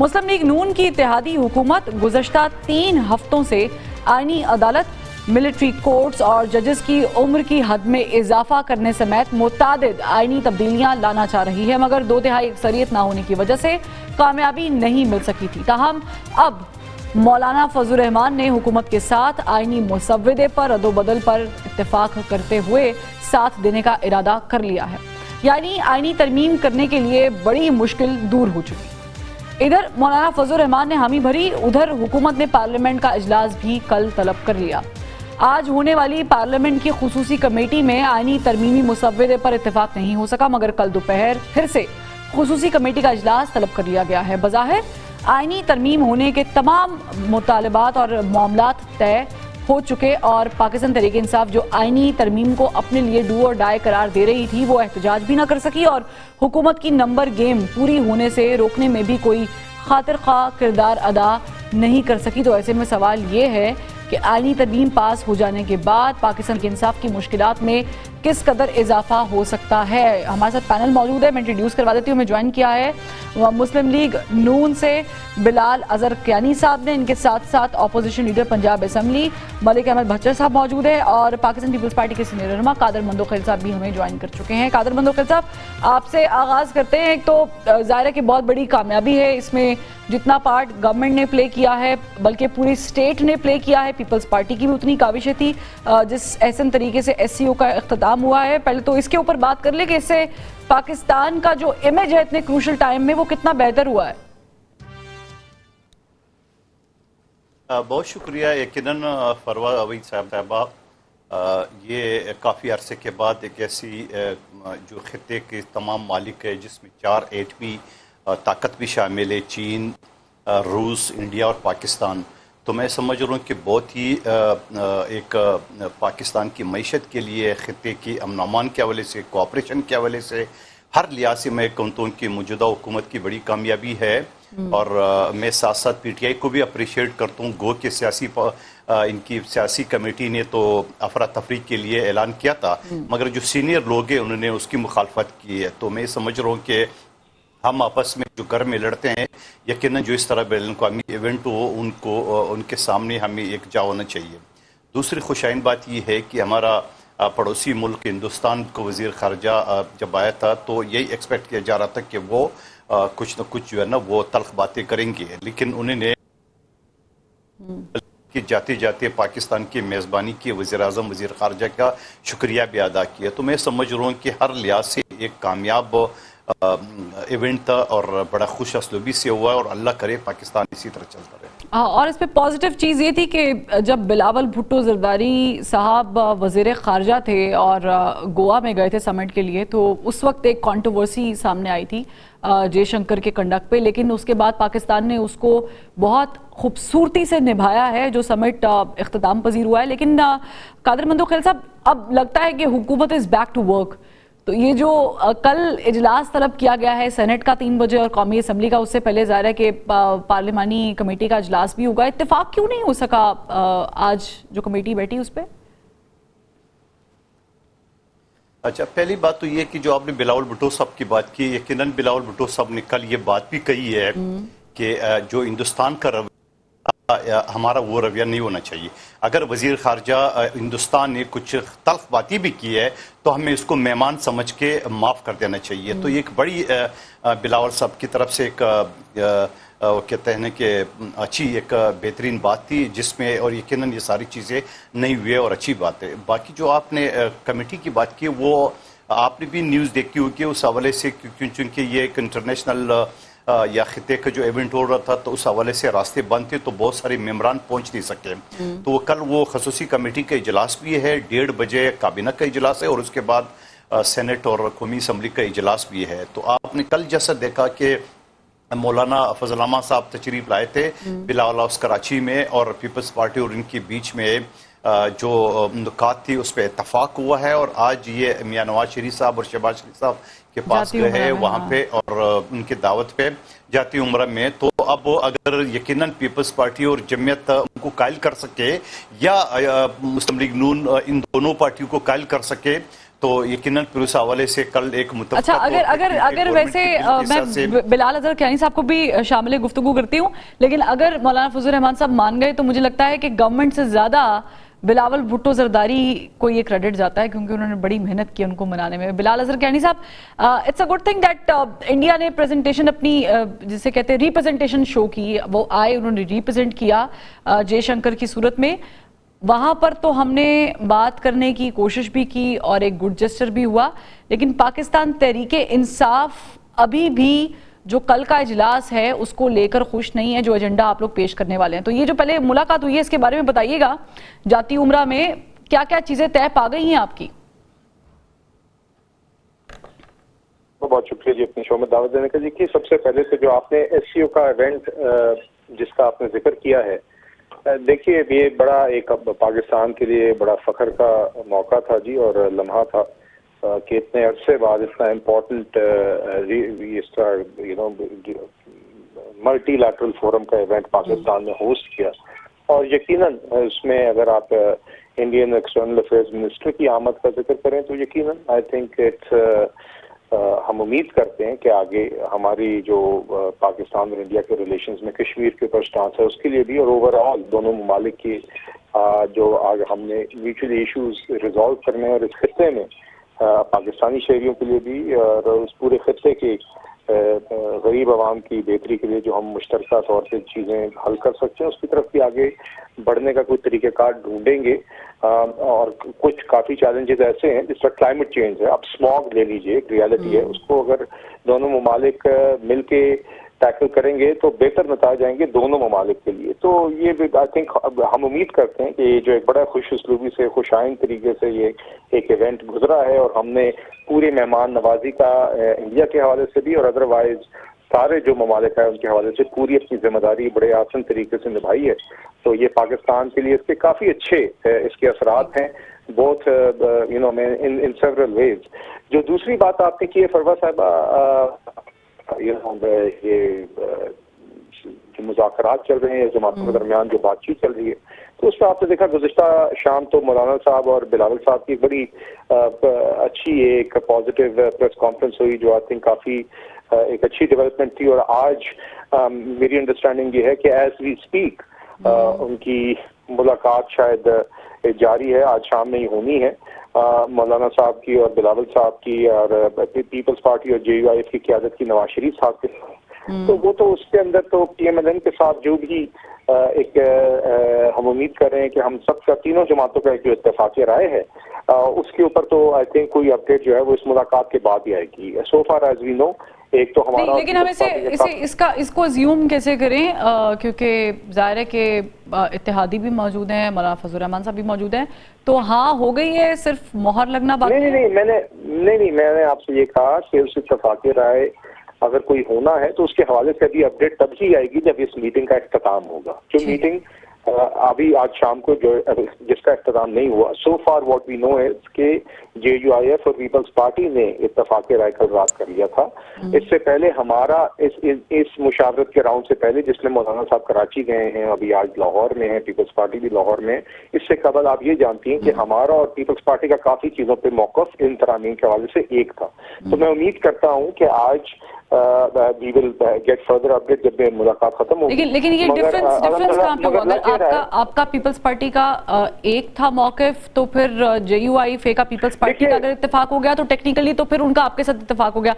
मुस्लिम league नून की इत्तेहादी हुकूमत गुज़श्ता 3 हफ्तों से आईनी अदालत, मिलिट्री कोर्ट्स और जजेस की उम्र की हद में इजाफा करने समेत मुतादिद आईनी तब्दीलियां लाना चाह रही है, मगर 2/3 अक्सरियत ना होने की वजह से कामयाबी नहीं मिल सकी थी। ताहम अब मौलाना फजल रहमान ने हुकूमत के साथ आईनी मुसव्वदे पर अदोबदल पर इत्तेफाक करते हुए साथ देने का इरादा कर लिया है, यानी आईनी तरमीम करने के लिए बड़ी मुश्किल दूर हो चुकी। इधर मौलाना फजल रहमान ने हामी भरी, उधर हुकूमत ने पार्लियामेंट का इजलास भी कल तलब कर लिया। आज होने वाली पार्लियामेंट की खुसूसी कमेटी में आईनी तरमीमी मुसव्वदे पर इत्तेफाक नहीं हो सका, मगर कल दोपहर फिर से खुसूसी कमेटी का इजलास तलब कर लिया गया है। बज़ाहिर आईनी तरमीम होने के तमाम मुतालबात और मामलात तय हो चुके और पाकिस्तान तहरीक इंसाफ जो आईनी तरमीम को अपने लिए डू और डाई करार दे रही थी, वो एहतजाज भी ना कर सकी और हुकूमत की नंबर गेम पूरी होने से रोकने में भी कोई खातिर खा किरदार अदा नहीं कर सकी। तो ऐसे में सवाल ये है कि आईनी तरमीम पास हो जाने के बाद पाकिस्तान के इंसाफ की मुश्किलात में किस कदर इजाफा हो सकता है। हमारे साथ पैनल मौजूद है, मैं इंट्रोड्यूस करवा देती हूँ। हमें ज्वाइन किया है मुस्लिम लीग नून से बिलाल अजहर कियानी साहब ने, इनके साथ साथ opposition leader Punjab assembly Malik Ahmad Bhachar साहब मौजूद है और पाकिस्तान पीपल्स पार्टी के सीनियर रहनुमा कादर मंदोखिल साहब भी हमें ज्वाइन कर चुके हैं। कादर मंदोखिल साहब, आपसे आगाज़ करते हैं। एक तो ज़ाहिर है कि बहुत बड़ी कामयाबी है, इसमें जितना पार्ट गवर्नमेंट ने प्ले किया है बल्कि पूरी स्टेट ने प्ले किया है, पीपल्स पार्टी की भी उतनी काविशें थी। जिस एहसन तरीके से SCO का इख्तिताम हुआ है, पहले तो इसके ऊपर बात कर ले कि इससे पाकिस्तान का जो इमेज है इतने क्रूशल टाइम में वो कितना बेहतर हुआ है। बहुत शुक्रिया। यकीनन फरवा अवीद साहबा, ये काफ़ी अरसे के बाद एक ऐसी जो खित्ते के तमाम मालिक है जिसमें 4 एटमी ताकत भी शामिल है, चीन, रूस, इंडिया और पाकिस्तान। तो मैं समझ रहा हूँ कि बहुत ही एक पाकिस्तान की मईशत के लिए, खित्ते की अमन अमान के हवाले से, कोऑपरेशन के हवाले से, हर लिहाज से मैं कहता हूँ कि मौजूदा हुकूमत की बड़ी कामयाबी है। और मैं साथ साथ PTI को भी अप्रिशिएट करता हूँ। गो के इनकी सियासी कमेटी ने तो अफरा तफरी के लिए ऐलान किया था, मगर जो सीनियर लोग हैं उन्होंने उसकी मुखालफत की है। तो मैं समझ रहा हूँ कि हम आपस में जो घर में लड़ते हैं, यकीनन जो इस तरह बैन अवी इवेंट हो उनके सामने हमें एक जा होना चाहिए। दूसरी खुशाइन बात यह है कि हमारा पड़ोसी मुल्क हिंदुस्तान को वज़ीर ख़ारजा जब आया था तो यही एक्सपेक्ट किया जा रहा था कि वो कुछ न कुछ जो है ना वो तल्ख बातें करेंगे, लेकिन उन्होंने कि जाते जाते पाकिस्तान की मेज़बानी की वज़ीर आज़म वज़ीर ख़ारजा का शुक्रिया भी अदा किया। तो मैं समझ रहा हूँ कि हर लिहाज से एक कामयाब इवेंट था और बड़ा खुश असलूबी से हुआ और अल्लाह करे पाकिस्तान इसी तरह चलता रहे। और इस पे पॉजिटिव चीज़ ये थी कि जब बिलावल भुट्टो ज़रदारी साहब वज़ीर ख़ारजा थे और गोवा में गए थे समिट के लिए, तो उस वक्त एक कंट्रोवर्सी सामने आई थी जयशंकर के कंडक्ट पे, लेकिन उसके बाद पाकिस्तान ने उसको बहुत खूबसूरती से निभाया है, जो समिट इख्तिताम पजीर हुआ है। लेकिन कादर मंदोखिल साहब, अब लगता है कि हुकूमत इज़ बैक टू वर्क। तो ये जो कल इजलास तलब किया गया है सेनेट का 3 बजे और कौमी असम्बली का, उससे पहले ज़ाहिर है कि पार्लिमानी कमेटी का इजलास भी होगा, इत्तेफाक क्यों नहीं हो सका आज जो कमेटी बैठी उस पर? अच्छा, पहली बात तो ये कि जो आपने बिलावल भुट्टो साहब की बात की, यकीनन बिलावल भुट्टो साहब ने कल ये बात भी कही है कि जो हिंदुस्तान का हमारा वो रवैया नहीं होना चाहिए। अगर वज़ीर ख़ारजा हिंदुस्तान ने कुछ तल्ख बातें भी की है तो हमें इसको मेहमान समझ के माफ़ कर देना चाहिए। तो ये एक बड़ी बिलावल साहब की तरफ से एक कहते हैं कि अच्छी एक बेहतरीन बात थी जिसमें, और यकीनन ये सारी चीज़ें नहीं हुई और अच्छी बात है। बाकी जो आपने कमेटी की बात की वो आपने भी न्यूज़ देखी होगी उस हवाले से, क्योंकि चूँकि ये एक इंटरनेशनल या खिते का जो इवेंट हो रहा था तो उस हवाले से रास्ते बंद थे तो बहुत सारे मेम्बरान पहुंच नहीं सके। तो कल वो खसूसी कमेटी का इजलास भी है, 1:30 बजे काबीना का इजलास है और उसके बाद सेनेट और कौमी असम्बली का इजलास भी है। तो आपने कल जैसा देखा कि मौलाना फजल रहमान साहब तशरीफ लाए थे बिलावल हाउस कराची में और पीपल्स पार्टी और इनके बीच में जो नुकात थी उस पर इतफाक हुआ है। और आज ये मियां नवाज शरीफ साहब और शहबाज शरीफ साहब के पास गए हैं वहाँ पे और उनकी दावत पे जाती उम्र में। तो अब अगर यकीनन पीपल्स पार्टी और जमीयत उनको कायल कर सके या मुस्लिम लीग नून इन दोनों पार्टियों को कायल कर सके تو یقیناً پھر اس حوالے سے کل ایک متفقہ اچھا اگر ویسے میں بلال اظہر کیانی صاحب کو بھی شامل گفتگو کرتی ہوں، لیکن اگر مولانا فضل الرحمان صاحب مان گئے تو مجھے لگتا ہے کہ گورنمنٹ سے زیادہ بلاول بھٹو زرداری کو یہ کریڈٹ جاتا ہے، کیونکہ انہوں نے بڑی محنت کی ان کو منانے میں۔ بلال اظہر کیانی صاحب، it's a good thing that India نے پریزنٹیشن اپنی جسے کہتے ہیں ریپرزنٹیشن شو کی، وہ آئے، انہوں نے ریپرزنٹ کیا جے شنکر کی صورت میں، وہاں پر تو ہم نے بات کرنے کی کوشش بھی کی اور ایک گڈ جسٹر بھی ہوا، لیکن پاکستان تحریک انصاف ابھی بھی جو کل کا اجلاس ہے اس کو لے کر خوش نہیں ہے، جو ایجنڈا آپ لوگ پیش کرنے والے ہیں۔ تو یہ جو پہلے ملاقات ہوئی ہے اس کے بارے میں بتائیے گا، جاتی عمرہ میں کیا کیا چیزیں طے پا گئی ہیں آپ کی؟ بہت شکریہ جی اپنی شو میں دعوت دینے کا جی۔ کہ سب سے پہلے تو جو آپ نے ایس سی او کا ایونٹ جس کا آپ نے ذکر کیا ہے، دیکھیے یہ بڑا ایک پاکستان کے لیے بڑا فخر کا موقع تھا جی، اور لمحہ تھا کہ اتنے عرصے بعد اتنا امپورٹنٹ ملٹی لیٹرل فورم کا ایونٹ پاکستان نے ہوسٹ کیا، اور یقیناً اس میں اگر آپ انڈین ایکسٹرنل افیئرز منسٹر کی آمد کا ذکر کریں تو یقیناً آئی تھنک اٹس ہم امید کرتے ہیں کہ آگے ہماری جو پاکستان اور انڈیا کے ریلیشنز میں کشمیر کے اوپر سٹانس ہے اس کے لیے بھی، اور اوور آل دونوں ممالک کی جو آج ہم نے میوچل ایشوز ریزالو کرنے اور اس خطے میں پاکستانی شہریوں کے لیے بھی اور اس پورے خطے کے غریب عوام کی بہتری کے لیے جو ہم مشترکہ طور سے چیزیں حل کر سکتے ہیں اس کی طرف بھی آگے بڑھنے کا کوئی طریقہ کار ڈھونڈیں گے۔ اور کچھ کافی چیلنجز ایسے ہیں جس طرح کلائمیٹ چینج ہے، اب اسماگ لے لیجئے، ایک ریالٹی ہے، اس کو اگر دونوں ممالک مل کے ٹیکل کریں گے تو بہتر نتائج آئیں گے دونوں ممالک کے لیے۔ تو یہ بھی آئی تھنک ہم امید کرتے ہیں کہ یہ جو ایک بڑا خوش اسلوبی سے خوش آئند طریقے سے یہ ایک ایونٹ گزرا ہے، اور ہم نے پوری مہمان نوازی کا انڈیا کے حوالے سے بھی اور ادروائز سارے جو ممالک ہیں ان کے حوالے سے پوری اپنی ذمہ داری بڑے آسن طریقے سے نبھائی ہے، تو یہ پاکستان کے لیے اس کے کافی اچھے اس کے اثرات ہیں بہت ان سیورل ویز۔ جو دوسری بات آپ نے کی ہے فروا صاحبہ، یہ جو مذاکرات چل رہے ہیں جماعتوں کے درمیان جو بات چیت چل رہی ہے، تو اس میں آپ نے دیکھا گزشتہ شام تو مولانا صاحب اور بلاول صاحب کی بڑی اچھی ایک پازیٹیو پریس کانفرنس ہوئی جو آئی تھنک کافی ایک اچھی ڈیولپمنٹ تھی، اور آج میری انڈرسٹینڈنگ یہ ہے کہ ایز وی اسپیک ان کی ملاقات شاید جاری ہے، آج شام میں ہی ہونی ہے مولانا صاحب کی اور بلاول صاحب کی اور پیپلز پارٹی اور جے یو آئی ایف کی قیادت کی نواز شریف صاحب کے ساتھ۔ تو وہ تو اس کے اندر تو پی ایم ایل این کے ساتھ جو بھی ایک ہم امید کر رہے ہیں کہ ہم سب کا تینوں جماعتوں کا ایک جو اتفاقی رائے ہے اس کے اوپر تو آئی تھنک کوئی اپڈیٹ جو ہے وہ اس ملاقات کے بعد ہی آئے گی۔ سو فار ایز وی نو ایک تو ہمارا، لیکن ہم اس کو زیوم کیسے کریں، کیونکہ ظاہر ہے کہ اتحادی بھی موجود ہیں، مولانا فضل الرحمان صاحب بھی موجود ہیں، تو ہاں ہو گئی ہے، صرف مہر لگنا باقی ہے؟ نہیں میں نے آپ سے یہ کہا کہ اس اتفاقی رائے اگر کوئی ہونا ہے تو اس کے حوالے سے ابھی اپڈیٹ تب ہی آئے گی جب اس میٹنگ کا اختتام ہوگا، جو میٹنگ ابھی آج شام کو جو جس کا اختتام نہیں ہوا۔ سو فار واٹ وی نو ہے کہ جے یو آئی ایف اور پیپلز پارٹی نے اتفاق رائے کل رات کر لیا تھا۔ اس سے پہلے ہمارا اس مشاورت کے راؤنڈ سے پہلے جس میں مولانا صاحب کراچی گئے ہیں، ابھی آج لاہور میں ہیں، پیپلز پارٹی بھی لاہور میں، اس سے قبل آپ یہ جانتی ہیں کہ ہمارا اور پیپلز پارٹی کا کافی چیزوں پہ موقف ان ترامیم کے حوالے سے ایک تھا۔ تو میں امید کرتا ہوں کہ آج we will get further update جب ملاقات ختم ہوگی۔ لیکن یہ ڈیفرنس کہاں پہ ہوگا؟ اگر آپ کا پیپلز پارٹی کا ایک تھا موقف تو پھر جے یو آئی کا پیپلز پارٹی کا اگر اتفاق ہو گیا تو ٹیکنیکلی تو پھر ان کا آپ کے ساتھ اتفاق ہو گیا۔